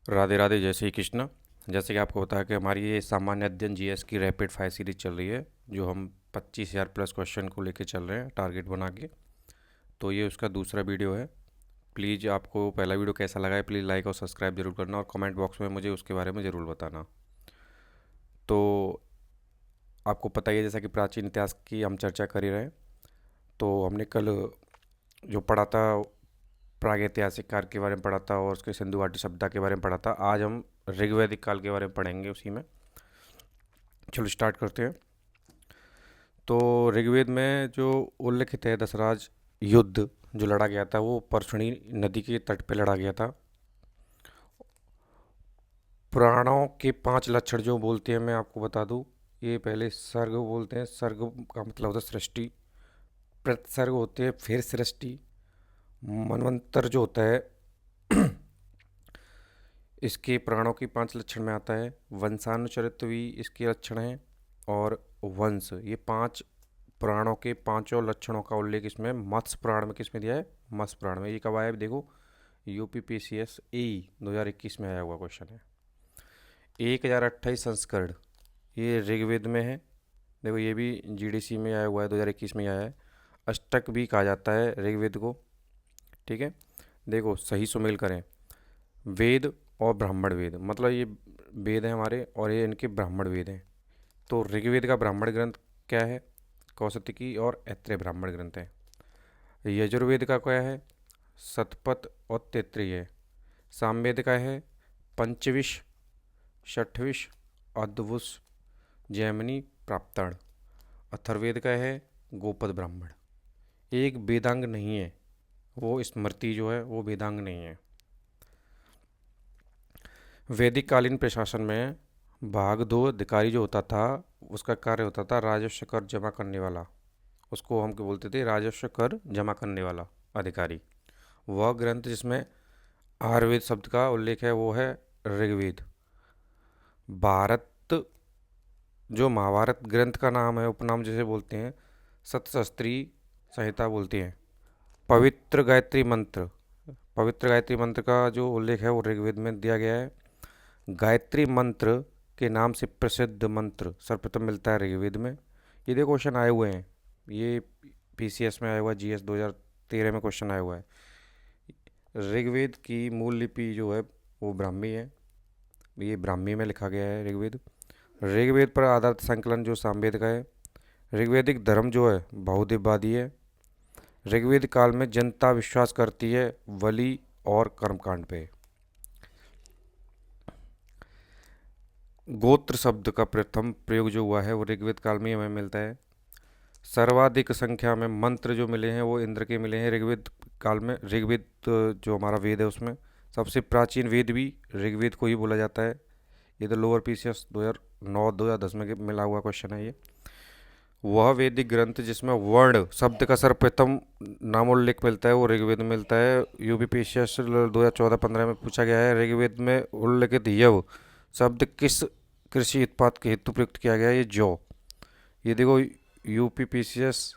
राधे राधे, जय श्री कृष्ण। जैसे कि आपको बताया कि हमारी ये सामान्य अध्ययन जीएस की रैपिड फायर सीरीज चल रही है, जो हम 25,000 प्लस क्वेश्चन को लेके चल रहे हैं टारगेट बना के। तो ये उसका दूसरा वीडियो है। प्लीज़ आपको पहला वीडियो कैसा लगा है, प्लीज़ लाइक और सब्सक्राइब जरूर करना और कमेंट बॉक्स में मुझे उसके बारे में ज़रूर बताना। तो आपको पता ही है, जैसा कि प्राचीन इतिहास की हम चर्चा कर ही रहे हैं। तो हमने कल जो पढ़ा था, प्रागैतिहासिक काल के बारे में पढ़ा था और उसके सिंधु घाटी सभ्यता के बारे में पढ़ा था। आज हम ऋग्वैदिक काल के बारे में पढ़ेंगे उसी में। चलो स्टार्ट करते हैं। तो ऋग्वेद में जो उल्लिखित है दशराज युद्ध जो लड़ा गया था, वो परछड़ी नदी के तट पे लड़ा गया था। पुराणों के 5 लक्षण जो बोलते हैं, मैं आपको बता दूं। ये पहले सर्ग बोलते हैं। सर्ग का मतलब होता है सृष्टि। प्रतिसर्ग होते हैं, फिर सृष्टि। मनवंतर जो होता है इसके प्राणों की 5 लक्षण में आता है। वंशानुचरित भी इसके लक्षण हैं। और वंश, ये 5 पुराणों के 5 लक्षणों का उल्लेख इसमें मत्स्य पुराण में किसमें दिया है? मत्स्य पुराण में। ये कब आया है देखो, यूपीपीसीएस ए 2021 में आया हुआ क्वेश्चन है। 1028 संस्करण ये ऋग्वेद में है। देखो ये भी जीडीसी में आया हुआ है, 2021 में आया है। अष्टक भी कहा जाता है ऋग्वेद को। ठीक है, देखो सही सुमेल करें। वेद और ब्राह्मण वेद, मतलब ये वेद हैं हमारे और ये इनके ब्राह्मण वेद हैं। तो ऋग्वेद का ब्राह्मण ग्रंथ क्या है? कौशिकी और ऐत्रेय ब्राह्मण ग्रंथ है। यजुर्वेद का क्या है? शतपथ और तैत्तिरीय है। सामवेद का है पंचविश, षट्विश, अद्वुस, जैमिनी, प्राप्तण। अथर्ववेद का है गोपद ब्राह्मण। एक वेदांग नहीं है, वो स्मृति जो है वो वेदांग नहीं है। वैदिक कालीन प्रशासन में भाग दो अधिकारी जो होता था, उसका कार्य होता था राजस्व कर जमा करने वाला। उसको हम क्या बोलते थे? राजस्व कर जमा करने वाला अधिकारी। वह ग्रंथ जिसमें आयुर्वेद शब्द का उल्लेख है वो है ऋग्वेद। भारत जो महाभारत ग्रंथ का नाम है, उपनाम जैसे बोलते हैं, सतशस्त्री संहिता बोलते हैं। पवित्र गायत्री मंत्र, पवित्र गायत्री मंत्र का जो उल्लेख है वो ऋग्वेद में दिया गया है। गायत्री मंत्र के नाम से प्रसिद्ध मंत्र सर्वप्रथम मिलता है ऋग्वेद में। ये देखो क्वेश्चन आए हुए हैं, ये पीसीएस में आया हुआ है, जीएस 2013 में क्वेश्चन आया हुआ है। ऋग्वेद की मूल लिपि जो है वो ब्राह्मी है। ये ब्राह्मी में लिखा गया है ऋग्वेद। ऋग्वेद पर आधारित संकलन जो सामवेद का है। ऋग्वेदिक धर्म जो है बहुदिवादी है। ऋग्वेद काल में जनता विश्वास करती है बलि और कर्मकांड पे। गोत्र शब्द का प्रथम प्रयोग जो हुआ है वो ऋग्वेद काल में ही हमें मिलता है। सर्वाधिक संख्या में मंत्र जो मिले हैं वो इंद्र के मिले हैं ऋग्वेद काल में। ऋग्वेद जो हमारा वेद है उसमें सबसे प्राचीन वेद भी ऋग्वेद को ही बोला जाता है। ये तो लोअर पीसीएस 2009 2010 में मिला हुआ क्वेश्चन है ये। वह वैदिक ग्रंथ जिसमें वर्ण शब्द का सर्वप्रथम नामोल्लेख मिलता है वो ऋग्वेद में मिलता है। यूपीपीसीएस 2014-15 में पूछा गया है, ऋग्वेद में उल्लेखित यव शब्द किस कृषि उत्पाद के हेतु प्रयुक्त किया गया है? ये जौ। ये देखो UPPCS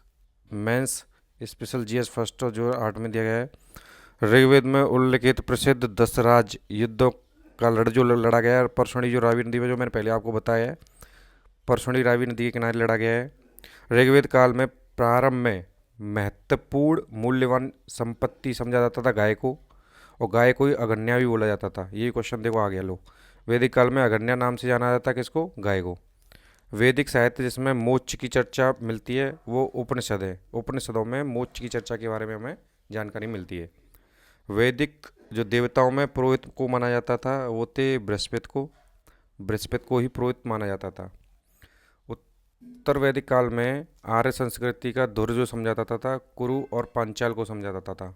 mains special GS first जो 8 में दिया गया है। ऋग्वेद में उल्लेखित प्रसिद्ध दशराज युद्धों का जो लड़ा गया है परसौनी जो रावी नदी में, जो मैंने पहले आपको बताया है, परसौनी रावी नदी के किनारे लड़ा गया है। ऋग्वेद काल में प्रारंभ में महत्वपूर्ण मूल्यवान संपत्ति समझा जाता था गाय को, और गाय को ही अगन्या भी बोला जाता था। ये क्वेश्चन देखो आ गया लो। वैदिक काल में अगन्या नाम से जाना जाता है किसको? गाय को। वैदिक साहित्य जिसमें मोक्ष की चर्चा मिलती है वो उपनिषद है। उपनिषदों में मोक्ष की चर्चा के बारे में हमें जानकारी मिलती है। वैदिक जो देवताओं में पुरोहित को माना जाता था वो थे बृहस्पति को। बृहस्पति को ही पुरोहित माना जाता था। उत्तर वैदिक काल में आर्य संस्कृति का धुर जो समझा जाता था कुरु और पांचाल को समझा जाता था।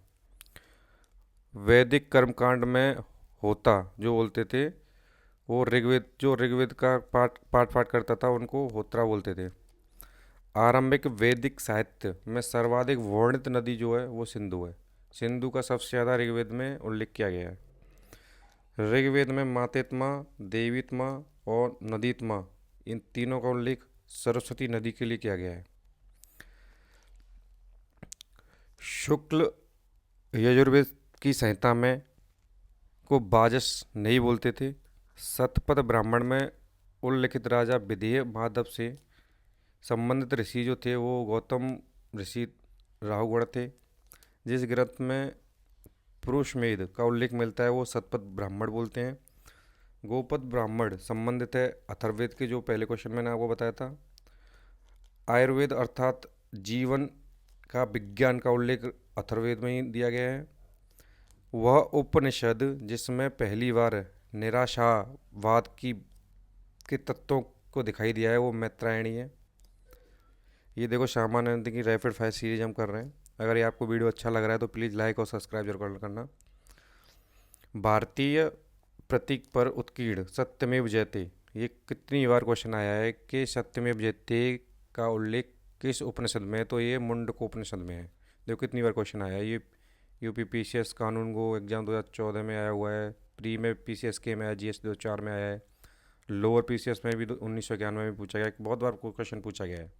वैदिक कर्मकांड में होता जो बोलते थे वो ऋग्वेद, जो ऋग्वेद का पाठ पाठ पाठ करता था उनको होत्रा बोलते थे। आरंभिक वैदिक साहित्य में सर्वाधिक वर्णित नदी जो है वो सिंधु है। सिंधु का सबसे ज़्यादा ऋग्वेद में उल्लेख किया गया है। ऋग्वेद में मातेत्मा, देवीत्मा और नदीत्मा, इन तीनों का उल्लेख सरस्वती नदी के लिए किया गया है। शुक्ल यजुर्वेद की संहिता में को बाजस नहीं बोलते थे। शतपथ ब्राह्मण में उल्लिखित राजा विदेह माधव से संबंधित ऋषि जो थे वो गौतम ऋषि राहुगण थे। जिस ग्रंथ में पुरुषमेध का उल्लेख मिलता है वो शतपथ ब्राह्मण बोलते हैं। गोपद ब्राह्मण संबंधित है अथर्ववेद के, जो पहले क्वेश्चन मैंने आपको बताया था। आयुर्वेद अर्थात जीवन का विज्ञान का उल्लेख अथर्ववेद में ही दिया गया है। वह उपनिषद जिसमें पहली बार निराशावाद की के तत्वों को दिखाई दिया है वो मैत्रायणी है। ये देखो श्यामानंद की रैपिड फायर सीरीज हम कर रहे हैं। अगर ये आपको वीडियो अच्छा लग रहा है तो प्लीज़ लाइक और सब्सक्राइब जरूर करना। भारतीय प्रतीक पर उत्कीर्ण सत्यमेव जयते, ये कितनी बार क्वेश्चन आया है कि सत्यमेव जयते का उल्लेख किस उपनिषद में है, तो ये मुंडक उपनिषद में है। देखो कितनी बार क्वेश्चन आया है। ये यूपी पीसीएस कानून को एग्जाम 2014 में आया हुआ है। प्री में पीसीएस के में आया, जीएस 2004 में आया है। लोअर पीसीएस में भी 1991 में पूछा गया है। बहुत बार क्वेश्चन पूछा गया है।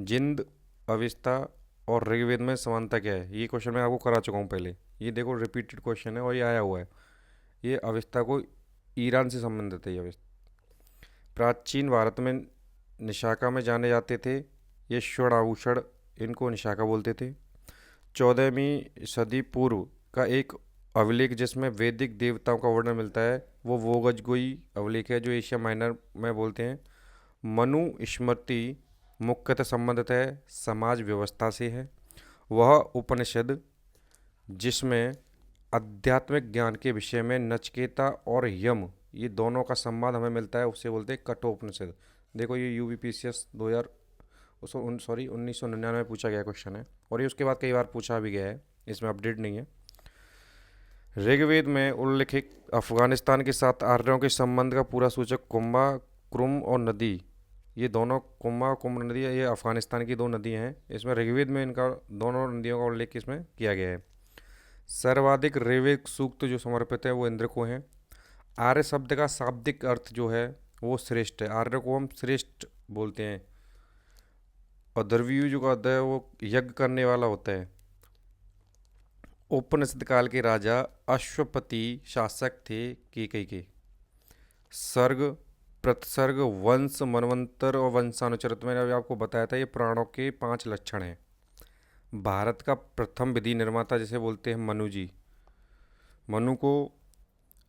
जिंद, अविस्ता और ऋग्वेद में समानता क्या है, ये क्वेश्चन मैं आपको करा चुका हूँ पहले। ये देखो रिपीटेड क्वेश्चन है और ये आया हुआ है। ये अविस्ता को ईरान से संबंधित है। ये अविस्ता प्राचीन भारत में निशाका में जाने जाते थे। ये स्वर्ण आभूषण, इनको निशाका बोलते थे। 14वीं सदी पूर्व का एक अभिलेख जिसमें वैदिक देवताओं का वर्णन मिलता है वो वोगजगोई अभिलेख है, जो एशिया माइनर में बोलते हैं। मनु स्मृति मुख्यतः संबंधित है समाज व्यवस्था से है। वह उपनिषद जिसमें आध्यात्मिक ज्ञान के विषय में नचिकेता और यम ये दोनों का संवाद हमें मिलता है, उससे बोलते हैं कठोपनिषद। देखो ये यूबीपीसीएस 2000 सॉरी 1999 में पूछा गया क्वेश्चन है और ये उसके बाद कई बार पूछा भी गया है, इसमें अपडेट नहीं है। ऋग्वेद में उल्लिखित अफगानिस्तान के साथ आर्यों के संबंध का पूरा सूचक कुंभा, क्रुम और नदी, ये दोनों कुंभा और कुम्भ नदी है, ये अफगानिस्तान की दो नदी हैं। इसमें ऋग्वेद में इनका दोनों नदियों का उल्लेख इसमें किया गया है। सर्वाधिक ऋग्वेद सूक्त जो समर्पित है वो इंद्र को हैं। आर्य शब्द का शाब्दिक अर्थ जो है वो श्रेष्ठ है। आर्य को हम श्रेष्ठ बोलते हैं। और द्रव्यु जो का अर्थ है वो यज्ञ करने वाला होता है। उपनिषद काल के राजा अश्वपति शासक थे केकई के। सर्ग, प्रतिसर्ग, वंश, मनवंतर और वंशानुचरित मैंने अभी आपको बताया था, ये प्राणों के 5 लक्षण हैं। भारत का प्रथम विधि निर्माता जिसे बोलते हैं मनु जी। मनु को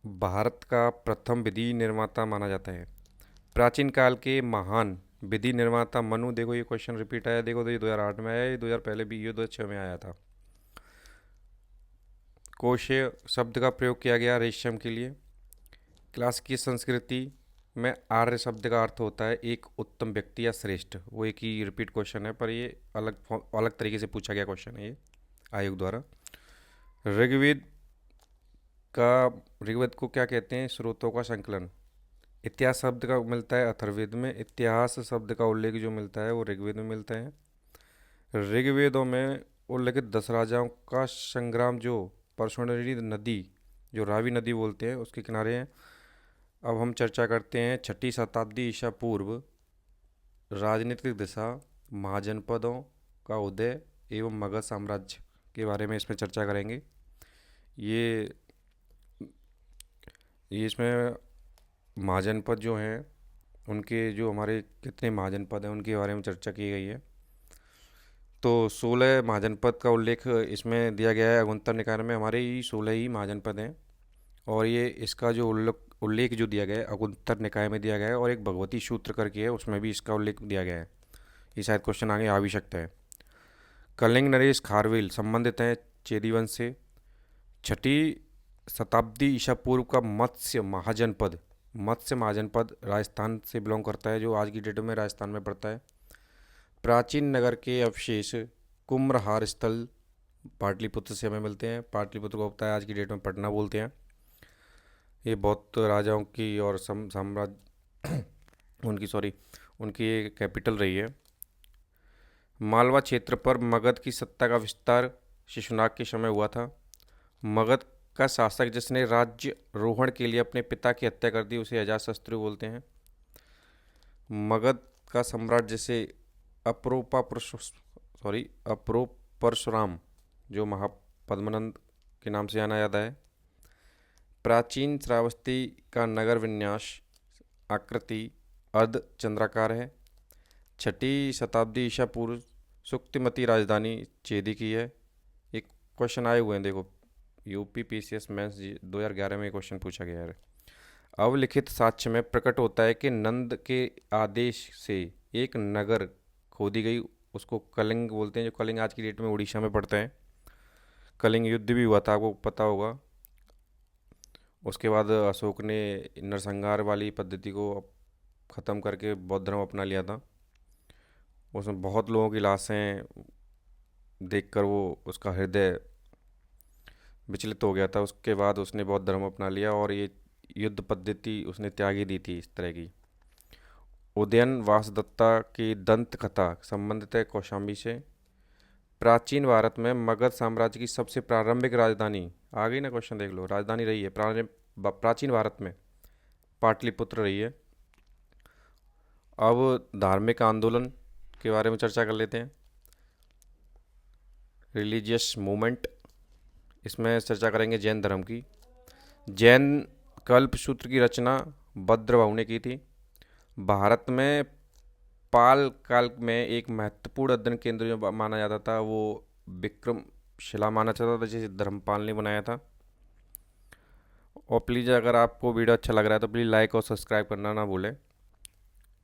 भारत का प्रथम विधि निर्माता माना जाता है। प्राचीन काल के महान विधि निर्माता मनु, देखो ये क्वेश्चन रिपीट आया, देखो तो ये 2008 में आया, ये 2000 पहले भी, ये 2006 में आया था। कोशे शब्द का प्रयोग किया गया रेशम के लिए। क्लासिकी संस्कृति में आर्य शब्द का अर्थ होता है एक उत्तम व्यक्ति या श्रेष्ठ। वो एक ही रिपीट क्वेश्चन है पर ये अलग तरीके से पूछा गया क्वेश्चन है ये आयोग द्वारा। ऋग्वेद ऋग्वेद को क्या कहते हैं, स्रोतों का संकलन। इतिहास शब्द का मिलता है अथर्ववेद में। इतिहास शब्द का उल्लेख जो मिलता है वो ऋग्वेद में मिलता है। ऋग्वेदों में उल्लेखित 10 राजाओं का संग्राम जो परशुराणी नदी, जो रावी नदी बोलते हैं, उसके किनारे हैं। अब हम चर्चा करते हैं 6ठी शताब्दी ईसा पूर्व राजनीतिक दिशा, महाजनपदों का उदय एवं मगध साम्राज्य के बारे में इसमें चर्चा करेंगे। ये इसमें महाजनपद जो हैं उनके जो हमारे कितने महाजनपद हैं उनके बारे में चर्चा की गई है। तो 16 महाजनपद का उल्लेख इसमें दिया गया है। अगुंतर निकाय में हमारे ही 16 ही महाजनपद हैं और ये इसका जो उल्लेख जो दिया गया है अगुंतर निकाय में दिया गया है और एक भगवती सूत्र करके है उसमें भी इसका उल्लेख दिया गया है। ये शायद क्वेश्चन आगे आ भी सकता है। कलिंग नरेश खारवेल संबंधित हैं चेदी वंश से। 6ठी शताब्दी ईसा पूर्व का मत्स्य महाजनपद राजस्थान से बिलोंग करता है, जो आज की डेट में राजस्थान में पड़ता है। प्राचीन नगर के अवशेष कुम्भहार स्थल पाटलिपुत्र से हमें मिलते हैं। पाटलिपुत्र को होता है आज की डेट में पटना बोलते हैं। ये बौद्ध राजाओं की और साम्राज्य उनकी एक कैपिटल रही है। मालवा क्षेत्र पर मगध की सत्ता का विस्तार शिशुनाग के समय हुआ था। मगध का शासक जिसने राज्य रोहण के लिए अपने पिता की हत्या कर दी उसे अजातशत्रु बोलते हैं। मगध का सम्राट जिसे अप्रो परशुराम जो महापद्मनंद के नाम से जाना जाता है। प्राचीन श्रावस्ती का नगर विन्यास आकृति अर्ध चंद्राकार है। 6वीं शताब्दी ईसा पूर्व सुक्तिमती राजधानी चेदी की है। एक क्वेश्चन आए हुए हैं, देखो यूपी पीसीएस मेंस 2011 में क्वेश्चन पूछा गया है। अवलिखित साक्ष्य में प्रकट होता है कि नंद के आदेश से एक नगर खोदी गई, उसको कलिंग बोलते हैं, जो कलिंग आज की डेट में उड़ीसा में पड़ता है। कलिंग युद्ध भी हुआ था, आपको पता होगा। उसके बाद अशोक ने नरसंहार वाली पद्धति को ख़त्म करके बौद्ध धर्म अपना लिया था। उसमें बहुत लोगों की लाशें देखकर वो उसका हृदय विचलित हो गया था। उसके बाद उसने बौद्ध धर्म अपना लिया और ये युद्ध पद्धति उसने त्याग ही दी थी इस तरह की। उदयन वासदत्ता की दंत कथा संबंधित है कौशाम्बी से। प्राचीन भारत में मगध साम्राज्य की सबसे प्रारंभिक राजधानी, आ गई ना क्वेश्चन, देख लो, राजधानी रही है प्राचीन भारत में पाटलिपुत्र रही है। अब धार्मिक आंदोलन के बारे में चर्चा कर लेते हैं। रिलीजियस मूवमेंट, इसमें चर्चा करेंगे जैन धर्म की। जैन कल्पसूत्र की रचना भद्रबाहु ने की थी। भारत में पाल काल में एक महत्वपूर्ण अध्ययन केंद्र जो माना जाता था वो विक्रमशिला माना जाता था, जिसे धर्मपाल ने बनाया था। और प्लीज़ अगर आपको वीडियो अच्छा लग रहा है तो प्लीज़ लाइक और सब्सक्राइब करना ना भूलें,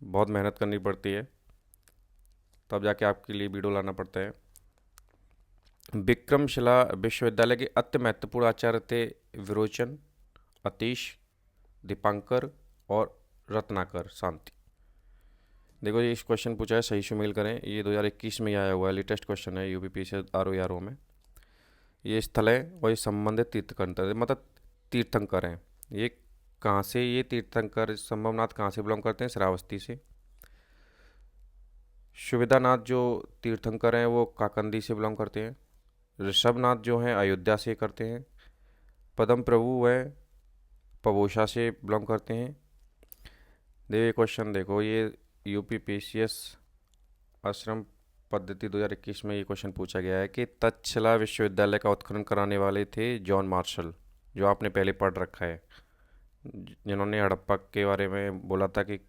बहुत मेहनत करनी पड़ती है, तब जाके आपके लिए वीडियो लाना पड़ता है। विक्रमशिला विश्वविद्यालय के अति महत्वपूर्ण आचार्य थे विरोचन, अतीश, दीपांकर और रत्नाकर शांति। देखो ये इस क्वेश्चन पूछा है, सही शुमेल करें। ये 2021 में आया हुआ है, लेटेस्ट क्वेश्चन है यूपी से RO में। ये स्थल है और ये संबंधित तीर्थंकर, मतलब तीर्थंकर हैं। ये कहाँ से, ये तीर्थंकर संभवनाथ कहाँ से बिलोंग करते हैं? श्रावस्ती से। सुविधानाथ जो तीर्थंकर हैं वो काकंदी से बिलोंग करते हैं। ऋषभनाथ जो हैं अयोध्या से करते हैं। पद्म प्रभु वह पवोशा से बिलोंग करते हैं। देखिए क्वेश्चन देखो, ये यूपी पीसीएस आश्रम पद्धति 2021 में ये क्वेश्चन पूछा गया है कि तक्षशिला विश्वविद्यालय का उत्खनन कराने वाले थे जॉन मार्शल, जो आपने पहले पढ़ रखा है, जिन्होंने हड़प्पा के बारे में बोला था कि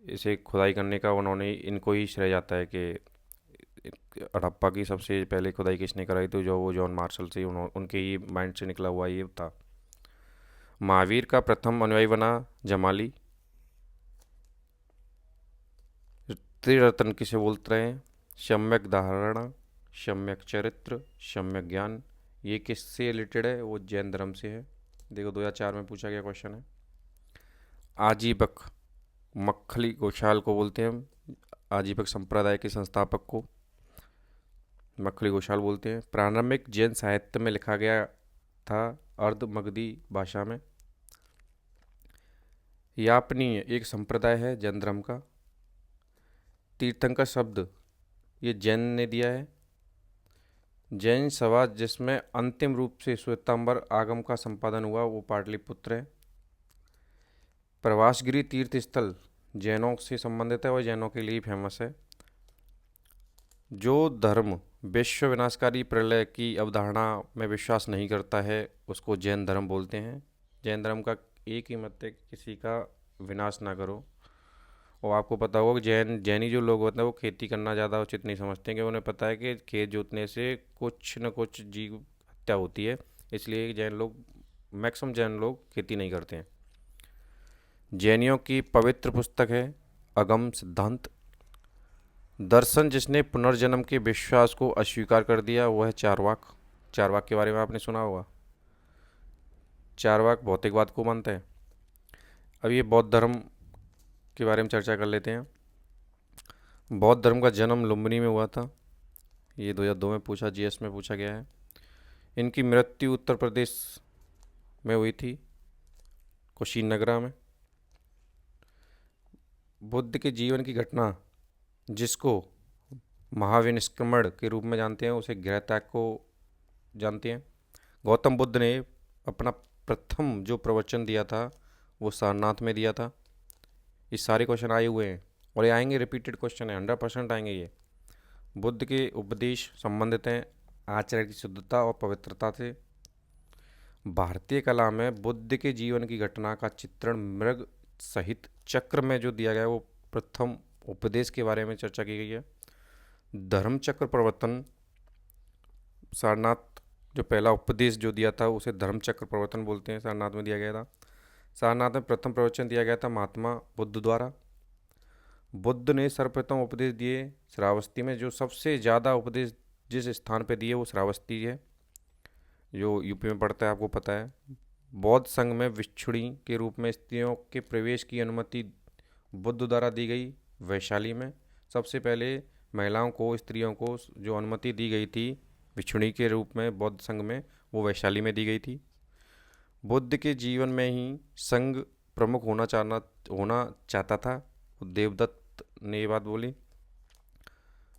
इसे खुदाई करने का उन्होंने, इनको ही श्रेय जाता है कि हड़प्पा की सबसे पहले खुदाई किसने कराई, तो जो वो जॉन मार्शल से, उनके ही माइंड से निकला हुआ ये था। महावीर का प्रथम अनुयायी बना जमाली। त्रिरत्न किसे बोलते हैं? सम्यक धारणा, सम्यक चरित्र, सम्यक ज्ञान। ये किससे रिलेटेड है? वो जैन धर्म से है। देखो 2004 में पूछा गया क्वेश्चन है। आजीवक मक्खली घोषाल को बोलते हैं हम, आजीवक संप्रदाय के संस्थापक को मक्खली घोषाल बोलते हैं। प्रारंभिक जैन साहित्य में लिखा गया था अर्ध मगधी भाषा में। यापनीय एक संप्रदाय है जैन धर्म का। तीर्थंकर शब्द ये जैन ने दिया है। जैन सभा जिसमें अंतिम रूप से श्वेतांबर आगम का संपादन हुआ वो पाटलिपुत्र है। प्रवासगिरी तीर्थ स्थल जैनों से संबंधित है और जैनों के लिए फेमस है। जो धर्म विश्व विनाशकारी प्रलय की अवधारणा में विश्वास नहीं करता है उसको जैन धर्म बोलते हैं। जैन धर्म का एक ही मत है कि किसी का विनाश ना करो। और आपको पता होगा कि जैनी जो लोग होते हैं वो खेती करना ज़्यादा उचित नहीं समझते हैं, कि उन्हें पता है कि खेत जोतने से कुछ न कुछ जीव हत्या होती है, इसलिए मैक्सिमम जैन लोग खेती नहीं करते हैं। जैनियों की पवित्र पुस्तक है अगम सिद्धांत। दर्शन जिसने पुनर्जन्म के विश्वास को अस्वीकार कर दिया वो है चारवाक। चारवाक के बारे में आपने सुना होगा। चारवाक भौतिकवाद को मानते हैं। अब ये बौद्ध धर्म के बारे में चर्चा कर लेते हैं। बौद्ध धर्म का जन्म लुम्बिनी में हुआ था। ये 2002 में पूछा, जीएस में पूछा गया है। इनकी मृत्यु उत्तर प्रदेश में हुई थी, कुशीनगरा में। बुद्ध के जीवन की घटना जिसको महाविनिष्क्रमण के रूप में जानते हैं उसे गृह त्याग को जानते हैं। गौतम बुद्ध ने अपना प्रथम जो प्रवचन दिया था वो सारनाथ में दिया था। ये सारे क्वेश्चन आए हुए हैं और ये आएंगे, रिपीटेड क्वेश्चन है, 100% आएंगे ये। बुद्ध के उपदेश संबंधित हैं आचरण की शुद्धता और पवित्रता से। भारतीय कला में बुद्ध के जीवन की घटना का चित्रण मृग सहित चक्र में जो दिया गया है वो प्रथम उपदेश के बारे में चर्चा की गई है। धर्म चक्र प्रवर्तन सारनाथ, जो पहला उपदेश जो दिया था उसे धर्म चक्र प्रवर्तन बोलते हैं, सारनाथ में दिया गया था। सारनाथ में प्रथम प्रवचन दिया गया था महात्मा बुद्ध द्वारा। बुद्ध ने सर्वप्रथम उपदेश दिए श्रावस्ती में। जो सबसे ज़्यादा उपदेश जिस स्थान पे दिए वो श्रावस्ती है, जो यूपी में पड़ता है, आपको पता है। बौद्ध संघ में भिक्षुणी के रूप में स्त्रियों के प्रवेश की अनुमति बुद्ध द्वारा दी गई वैशाली में। सबसे पहले महिलाओं को, स्त्रियों को जो अनुमति दी गई थी भिक्षुणी के रूप में बौद्ध संघ में, वो वैशाली में दी गई थी। बुद्ध के जीवन में ही संघ प्रमुख होना चाहता था। देवदत्त ने ये बात बोली।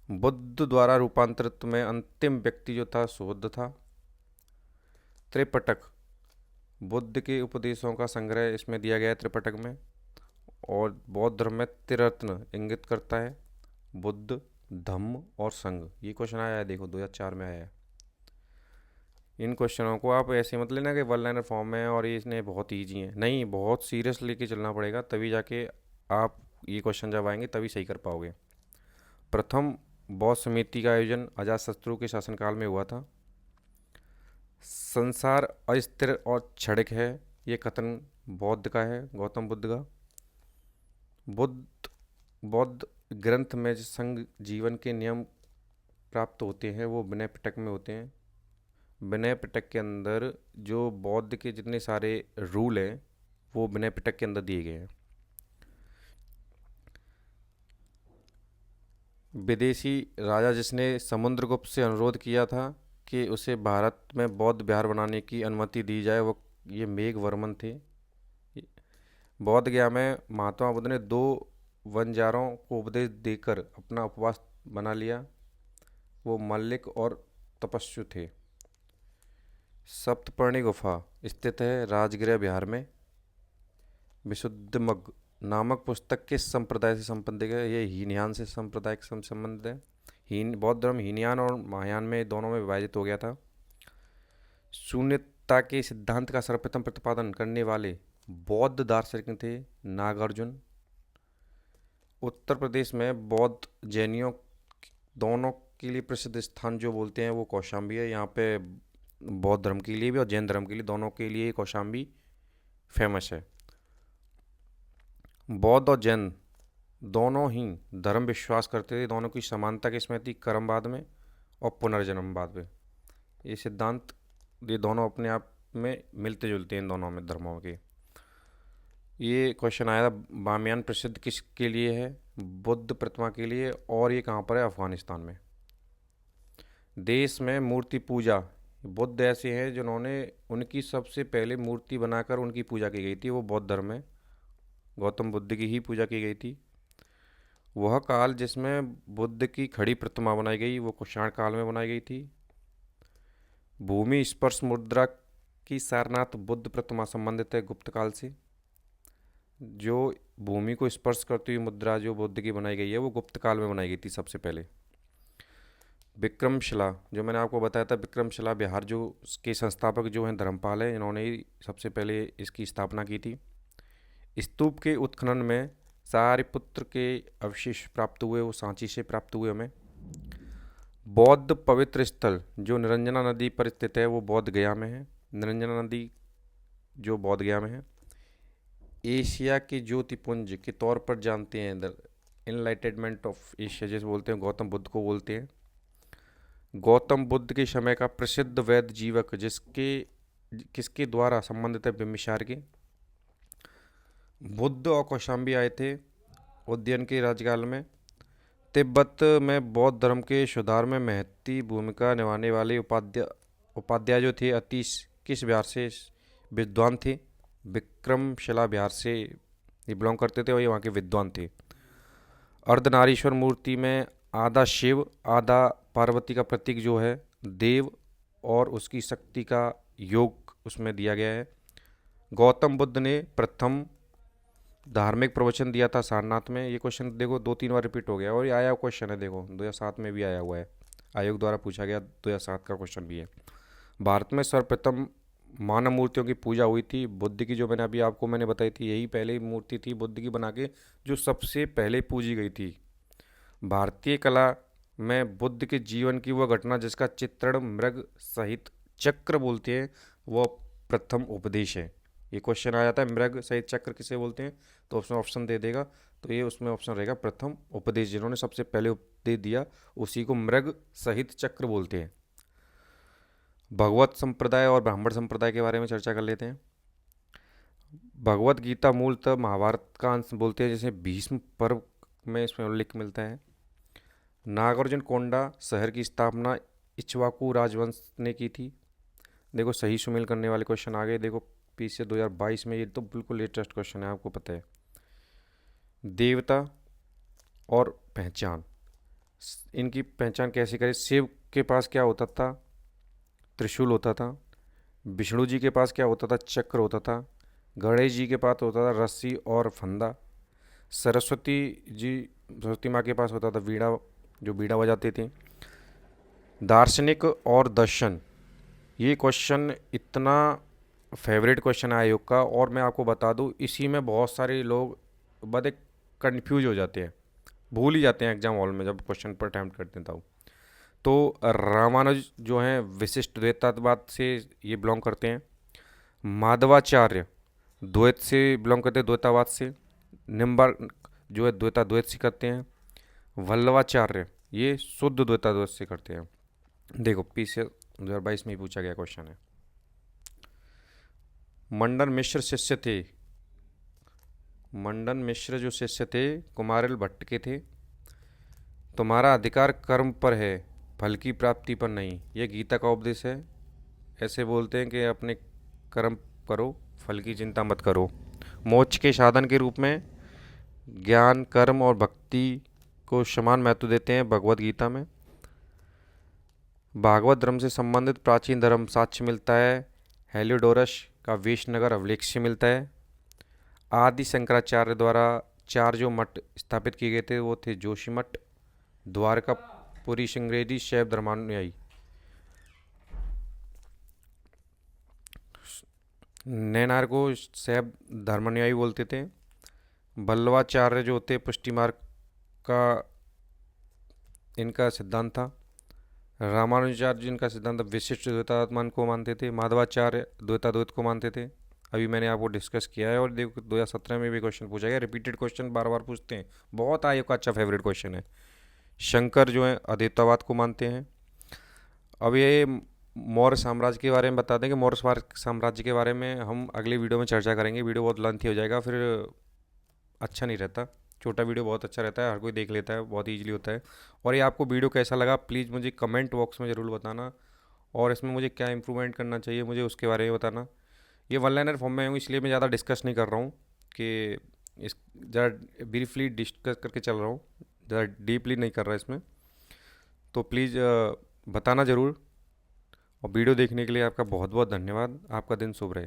बुद्ध द्वारा रूपांतरित में अंतिम व्यक्ति जो था सुबुद्ध था। त्रिपिटक, बुद्ध के उपदेशों का संग्रह इसमें दिया गया है त्रिपिटक में। और बौद्ध धर्म में त्रिरत्न इंगित करता है बुद्ध, धम्म और संघ। ये क्वेश्चन आया है, देखो 2004 में आया है। इन क्वेश्चनों को आप ऐसे मत लेना कि वन लाइनर फॉर्म में है और ये इसने बहुत ईजी हैं, नहीं, बहुत सीरियस लेके चलना पड़ेगा, तभी जाके आप ये क्वेश्चन जब आएंगे तभी सही कर पाओगे। प्रथम बौद्ध समिति का आयोजन अजातशत्रु के शासनकाल में हुआ था। संसार अस्थिर और क्षणिक है, ये कथन बौद्ध का है, गौतम बुद्ध का। बौद्ध ग्रंथ में जो संघ जीवन के नियम प्राप्त होते हैं वो विनय पिटक में होते हैं। विनय पिटक के अंदर जो बौद्ध के जितने सारे रूल हैं वो विनय पिटक के अंदर दिए गए हैं। विदेशी राजा जिसने समुद्रगुप्त से अनुरोध किया था कि उसे भारत में बौद्ध विहार बनाने की अनुमति दी जाए, वो ये मेघवर्मन थे। बौद्ध गया में महात्मा बुद्ध ने 2 वनजारों को उपदेश देकर अपना उपवास बना लिया। वो मल्लिक और तपस्वी थे। सप्तपर्णी गुफा स्थित है राजगृह बिहार में। विशुद्धमग नामक पुस्तक किस संप्रदाय से संबंधित है? ये हीनयान से संप्रदाय से संबंधित है। बौद्ध धर्म हीनयान और महायान में दोनों में विभाजित हो गया था। शून्यता के सिद्धांत का सर्वप्रथम प्रतिपादन करने वाले बौद्ध दार्शनिक थे नागार्जुन। उत्तर प्रदेश में बौद्ध जैनियों दोनों के लिए प्रसिद्ध स्थान जो बोलते हैं वो कौशाम्बी है। यहाँ पे बौद्ध धर्म के लिए भी और जैन धर्म के लिए, दोनों के लिए कौशाम्बी फेमस है। बौद्ध और जैन दोनों ही धर्म विश्वास करते थे, दोनों की समानता किसमें थी? कर्मवाद में और पुनर्जन्मवाद में। ये सिद्धांत, ये दोनों अपने आप में मिलते जुलते हैं इन दोनों में धर्मों के। ये क्वेश्चन आया था बामियान प्रसिद्ध किसके लिए है? बुद्ध प्रतिमा के लिए। और ये कहाँ पर है? अफगानिस्तान में। देश में मूर्ति पूजा, बुद्ध ऐसे हैं जिन्होंने उनकी सबसे पहले मूर्ति बनाकर उनकी पूजा की गई थी, वो बौद्ध धर्म में गौतम बुद्ध की ही पूजा की गई थी। वह काल जिसमें बुद्ध की खड़ी प्रतिमा बनाई गई वो कुषाण काल में बनाई गई थी। भूमि स्पर्श मुद्रा की सारनाथ बुद्ध प्रतिमा संबंधित है गुप्त काल से। जो भूमि को स्पर्श करती हुई मुद्रा जो बुद्ध की बनाई गई है वो गुप्त काल में बनाई गई थी सबसे पहले। विक्रमशिला, जो मैंने आपको बताया था, विक्रमशिला बिहार जो के संस्थापक जो हैं धर्मपाल हैं, इन्होंने ही सबसे पहले इसकी स्थापना की थी। स्तूप के उत्खनन में सारिपुत्र के अवशेष प्राप्त हुए, वो सांची से प्राप्त हुए हमें। बौद्ध पवित्र स्थल जो निरंजना नदी पर स्थित है वो बोध गया में है। निरंजना नदी जो बोध गया में है। एशिया के ज्योतिपुंज के तौर पर जानते हैं, द इनलाइटमेंट ऑफ एशिया जैसे बोलते हैं, गौतम बुद्ध को बोलते हैं। गौतम बुद्ध के समय का प्रसिद्ध वैद्य जीवक किसके द्वारा संबंधित है? बिम्बिसार के। बुद्ध और कौशाम्बी आए थे उज्जैन के राजकाल में। तिब्बत में बौद्ध धर्म के सुधार में महती भूमिका निभाने वाले उपाध्याय जो थे अतीश किस बिहार से विद्वान थे? विक्रमशिला बिहार से ये बिलोंग करते थे और ये वहाँ के विद्वान थे। अर्धनारीश्वर मूर्ति में आधा शिव आधा पार्वती का प्रतीक जो है देव और उसकी शक्ति का योग उसमें दिया गया है। गौतम बुद्ध ने प्रथम धार्मिक प्रवचन दिया था सारनाथ में। ये क्वेश्चन देखो 2-3 बार रिपीट हो गया और ये आया हुआ क्वेश्चन है, देखो 2007 में भी आया हुआ है, आयोग द्वारा पूछा गया 2007 का क्वेश्चन भी है। भारत में सर्वप्रथम मानव मूर्तियों की पूजा हुई थी। बुद्ध की जो मैंने आपको बताई थी, यही पहले मूर्ति थी बुद्ध की बना के, जो सबसे पहले पूजी गई थी। भारतीय कला में बुद्ध के जीवन की वह घटना जिसका चित्रण मृग सहित चक्र बोलते हैं, वह प्रथम उपदेश है। ये क्वेश्चन आ जाता है, मृग सहित चक्र किसे बोलते हैं, तो उसमें ऑप्शन दे देगा। तो ये उसमें ऑप्शन रहेगा प्रथम उपदेश, जिन्होंने सबसे पहले उपदेश दिया उसी को मृग सहित चक्र बोलते हैं। भगवत संप्रदाय और ब्राह्मण संप्रदाय के बारे में चर्चा कर लेते हैं। भगवत गीता मूलतः महाभारत का अंश बोलते हैं, जैसे भीष्म पर्व में इसमें उल्लेख मिलता है। नागार्जुन कोंडा शहर की स्थापना इक्ष्वाकु राजवंश ने की थी। देखो सही सुमेल करने वाले क्वेश्चन आ गए। देखो पीछे 2022 में, ये तो बिल्कुल लेटेस्ट क्वेश्चन है, आपको पता है। देवता और पहचान, इनकी पहचान कैसे करें। शिव के पास क्या होता था, त्रिशूल होता था। विष्णु जी के पास क्या होता था, चक्र होता था। गणेश जी के पास होता था रस्सी और फंदा। सरस्वती जी, सरस्वती माँ के पास होता था वीणा, जो बीड़ा बजाते थे। दार्शनिक और दर्शन, ये क्वेश्चन इतना फेवरेट क्वेश्चन है आयोग का, और मैं आपको बता दूं इसी में बहुत सारे लोग बड़े कंफ्यूज हो जाते हैं, भूल ही जाते हैं एग्जाम हॉल में जब क्वेश्चन पर अटैम्प्ट करते हैं तब। तो रामानुज जो हैं विशिष्ट द्वैतवाद से ये बिलोंग करते हैं। माधवाचार्य द्वैत से बिलोंग करते हैं, द्वैतवाद से। निम्बार्क जो है द्वैत से करते हैं। वल्लभाचार्य ये शुद्ध द्वैत से करते हैं। देखो पीछे 2022 में ही पूछा गया क्वेश्चन है। मंडन मिश्र शिष्य थे, मंडन मिश्र जो शिष्य थे कुमारिल भट्ट के थे। तुम्हारा अधिकार कर्म पर है, फल की प्राप्ति पर नहीं, ये गीता का उपदेश है। ऐसे बोलते हैं कि अपने कर्म करो, फल की चिंता मत करो। मोक्ष के साधन के रूप में ज्ञान, कर्म और भक्ति को समान महत्व देते हैं भगवत गीता में। भागवत धर्म से संबंधित प्राचीन धर्म साक्ष्य मिलता है हेलियोडोरस का वेशनगर अभिलेख से मिलता है। आदि शंकराचार्य द्वारा 4 जो मठ स्थापित किए गए थे वो थे जोशीमठ, द्वारकापुरी, श्रृंगेरी, शैव धर्मानुयायी। नैनार को शैव धर्मानुयायी बोलते थे। वल्लभाचार्य जो थे पुष्टि मार्ग का इनका सिद्धांत था। रामानुजाचार्य जिनका सिद्धांत विशिष्ट द्वैतात्मान को मानते थे। माधवाचार्य द्वैताद्वैत को मानते थे। अभी मैंने आपको डिस्कस किया है। और देखो 2017 में भी क्वेश्चन पूछा गया, रिपीटेड क्वेश्चन बार बार पूछते हैं, बहुत आयोग का अच्छा फेवरेट क्वेश्चन है। शंकर जो है अद्वैतवाद को मानते हैं। अब ये मौर्य साम्राज्य के बारे में बता दें कि मौर्य साम्राज्य के बारे में हम अगले वीडियो में चर्चा करेंगे। वीडियो बहुत लेंथी हो जाएगा, फिर अच्छा नहीं रहता। छोटा वीडियो बहुत अच्छा रहता है, हर कोई देख लेता है, बहुत ईजिली होता है। और ये आपको वीडियो कैसा लगा प्लीज़ मुझे कमेंट बॉक्स में ज़रूर बताना, और इसमें मुझे क्या इंप्रूवमेंट करना चाहिए मुझे उसके बारे में बताना। ये वन लाइनर फॉर्म में हूँ इसलिए मैं ज़्यादा डिस्कस नहीं कर रहा हूँ, कि इस ज़रा ब्रीफली डिस्कस करके चल रहा हूँ, ज़्यादा डीपली नहीं कर रहा इसमें। तो प्लीज़ बताना ज़रूर। और वीडियो देखने के लिए आपका बहुत बहुत धन्यवाद। आपका दिन शुभ रहे।